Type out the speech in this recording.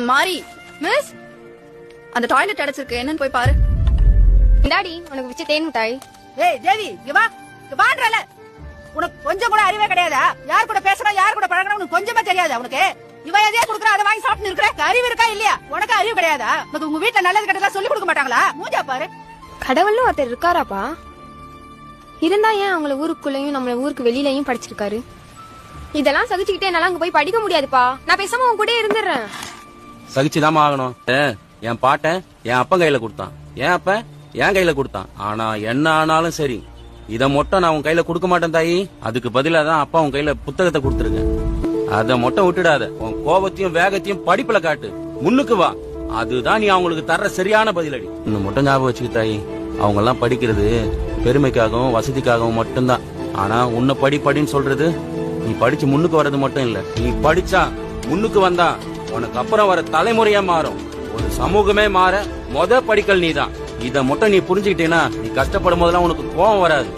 மாறி மிஸ் அந்த டாய்லெட் அடைச்சிருக்கு என்னன்னு போய் பாரு. இந்தாடி உனக்கு வச்சு தேன் மிட்டாய். ஏய் தேவி இங்க வா, இங்க வான்றல. உனக்கு கொஞ்சம் கூட அறிவே கிடையாதா? யார் கூட பேசணும் யார் கூட பழகணும் உனக்கு கொஞ்சமா தெரியாதா? உனக்கு இவ எதையா குடுக்குற அதை வாங்கி சாப்பிட்டு இருக்கிற. அறிவு இருக்கா இல்லையா? உனக்கு அறிவு கிடையாதா? உனக்கு உங்க வீட்டுல நல்லது கெட்டதா சொல்லி கொடுக்க மாட்டாங்களா? மூஞ்சா பாரு. கடவுள்னு ஒருத்தர் இருக்காராப்பா? இருந்தா ஏன் அவங்கள ஊருக்குள்ளயும் நம்மள ஊருக்கு வெளியிலயும் படிச்சிருக்காரு? இதெல்லாம் சகிச்சுக்கிட்டே என்னால அங்க போய் படிக்க முடியாதுப்பா. நான் பேசாம உன் கூட இருந்துடுறேன். சகிச்சுதாமா ஆகணும். என் பாட்டன் என் அப்பன் கையில கொடுத்தான், என் அப்ப என் கையில கொடுத்தான். ஆனா என்ன ஆனாலும் சரி இத மட்டும் நான் உன் கையில கொடுக்க மாட்டேன் தாயி. அதுக்கு பதிலா தான் அப்பா உன் கையில புத்தகத்தை கொடுத்துருக்கேன். அத மட்டும் விட்டுடாத. உன் கோபத்தையும் வேகத்தையும் படிப்புல காட்டு. முன்னுக்கு வா. அதுதான் நீ அவங்களுக்கு தர்ற சரியான பதிலடி. இன்னும் மட்டும் ஞாபகம் வச்சுக்க தாயி, அவங்க எல்லாம் படிக்கிறது பெருமைக்காகவும் வசதிக்காகவும் மட்டும்தான். ஆனா உன்னை படின்னு சொல்றது நீ படிச்சு முன்னுக்கு வர்றது மட்டும் இல்ல. நீ படிச்சா முன்னுக்கு வந்தா உனக்கு அப்புறம் வர தலைமுறையா மாறும். ஒரு சமூகமே மாற படிக்கல் நீதான். இத மட்டும் நீ புரிஞ்சுக்கிட்டீங்கன்னா நீ கஷ்டப்படும் போதெல்லாம் உனக்கு கோபம் வராது.